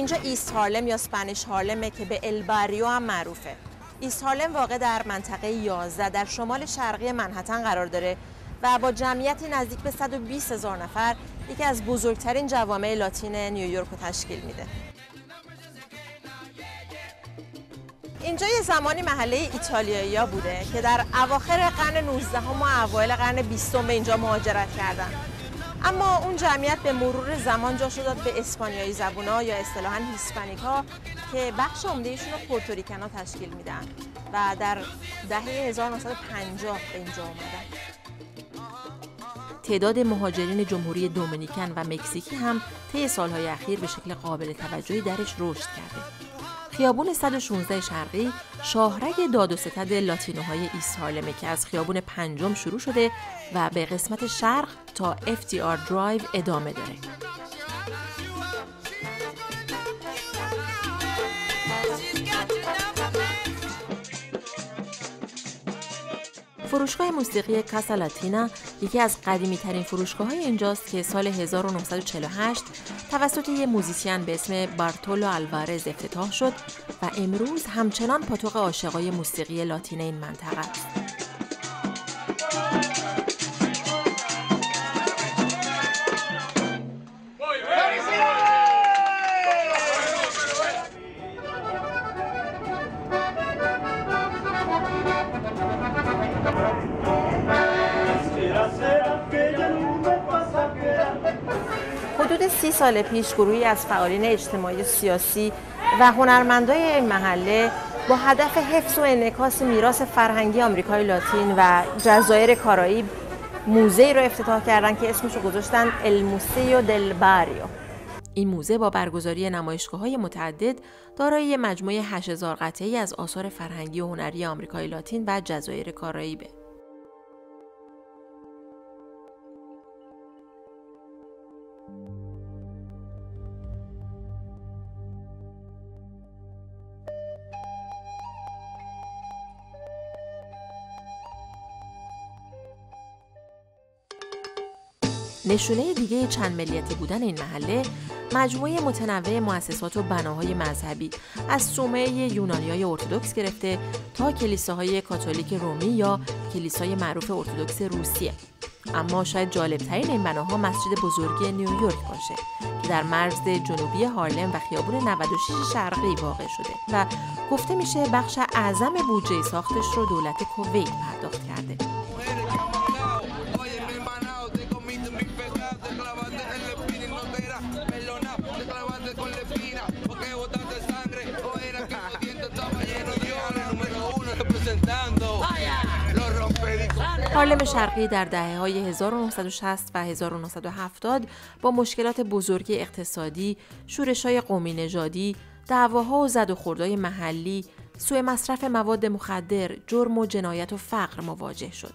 اینجا ایست هارلم یا اسپانیش هارلمه که به الباریو هم معروفه. ایست هارلم واقع در منطقه 11 در شمال شرقی منهتن قرار داره و با جمعیتی نزدیک به 120,000 نفر یکی از بزرگترین جوامع لاتین نیویورک رو تشکیل میده. اینجا یه زمانی محله ایتالیایی‌ها بوده که در اواخر قرن 19 و اوایل قرن 20 به اینجا مهاجرت کردن. اما اون جمعیت به مرور زمان جاشو داد به اسپانیایی زبونا یا اصطلاحاً هیسپانیکا که بخش عمده‌ایشون رو پورتوریکنا تشکیل میدن و در دهه 1950 به اینجا اومدن. تعداد مهاجرین جمهوری دومینیکن و مکزیکی هم طی سالهای اخیر به شکل قابل توجهی درش رشد کرده. خیابون 116 شرقی شاهرگ داد و ستد لاتینوهای ایست هارلمه که از خیابون پنجم شروع شده و به قسمت شرق تا FDR درایو ادامه داره. فروشگاه موسیقی کاسا لاتینا یکی از قدیمی‌ترین فروشگاه‌های اینجاست که سال 1948 توسط یک موزیسین به اسم بارتولو آلوارز افتتاح شد و امروز همچنان پاتوق عاشقای موسیقی لاتین این منطقه است. حدود 30 سال پیش گروهی از فعالین اجتماعی سیاسی و هنرمندای این محله با هدف حفظ و انعکاس میراث فرهنگی آمریکای لاتین و جزایر کارائیب موزه‌ای رو افتتاح کردن که اسمش رو گذاشتن الموسیو دل باریو. این موزه با برگزاری نمایشگاه‌های متعدد دارای مجموعه 8000 قطعه‌ای از آثار فرهنگی و هنری آمریکای لاتین و جزایر کارائیبه. نشونه دیگه چند ملیتی بودن این محله مجموعه متنوع مؤسسات و بناهای مذهبی از صومعه یونانیای ارتدوکس گرفته تا کلیساهای کاتولیک رومی یا کلیسای معروف ارتدوکس روسیه. اما شاید جالبترین این بناها مسجد بزرگی نیویورک باشه که در مرز جنوبی هارلم و خیابون 96 شرقی واقع شده و گفته میشه بخش اعظم بودجه ساختش رو دولت کویت پرداخت کرده. هارلم شرقی در دهه‌های 1960 و 1970 با مشکلات بزرگ اقتصادی، شورش‌های قومی نژادی، دعواها و زد و خوردهای محلی، سوء مصرف مواد مخدر، جرم و جنایت و فقر مواجه شد.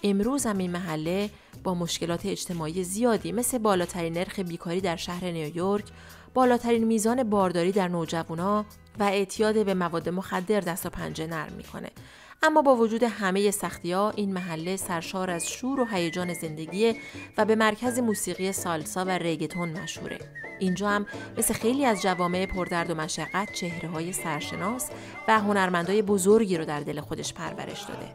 امروز هم این محله با مشکلات اجتماعی زیادی مثل بالاترین نرخ بیکاری در شهر نیویورک، بالاترین میزان بارداری در نوجوانا و اعتیاد به مواد مخدر دست و پنجه نرم میکنه. اما با وجود همه سختی‌ها این محله سرشار از شور و هیجان زندگی و به مرکز موسیقی سالسا و رگتون مشهوره. اینجا هم مثل خیلی از جوامع پردرد و مشقت چهره‌های سرشناس و هنرمندای بزرگی رو در دل خودش پرورش داده.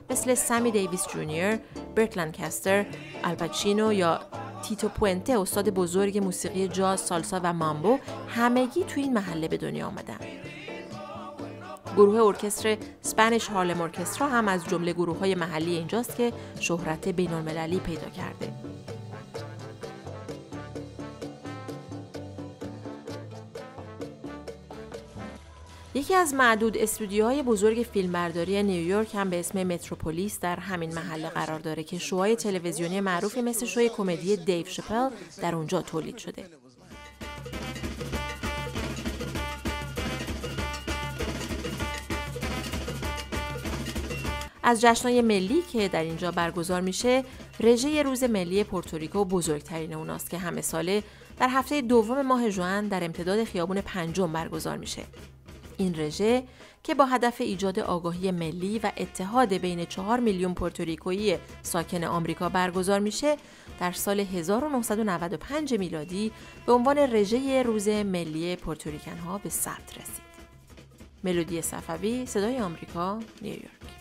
مثل سامی دیویس جونیور، برت لانکستر، آلپاچینو یا تیتو پوئنته استاد بزرگ موسیقی جاز، سالسا و مامبو همگی توی این محله به دنیا آمدن. گروه ارکستر اسپانیش هارلم ارکسترا هم از جمله گروه‌های محلی اینجاست که شهرت بین‌المللی پیدا کرده. یکی از معدود استودیوهای بزرگ فیلمبرداری نیویورک هم به اسم متروپولیس در همین محله قرار داره که شوهای تلویزیونی معروفی مثل شوی کمدی دیو شپل در اونجا تولید شده. از جشن‌های ملی که در اینجا برگزار میشه، رژه روز ملی پورتوریکو بزرگترین اوناست که همه ساله در هفته دوم ماه ژوئن در امتداد خیابون پنجم برگزار میشه. این رژه که با هدف ایجاد آگاهی ملی و اتحاد بین 4 میلیون پورتوریکویی ساکن آمریکا برگزار میشه، در سال 1995 میلادی به عنوان رژه روز ملی پورتوریکن ها به ثبت رسید. ملودی صفوی، صدای آمریکا، نیویورک.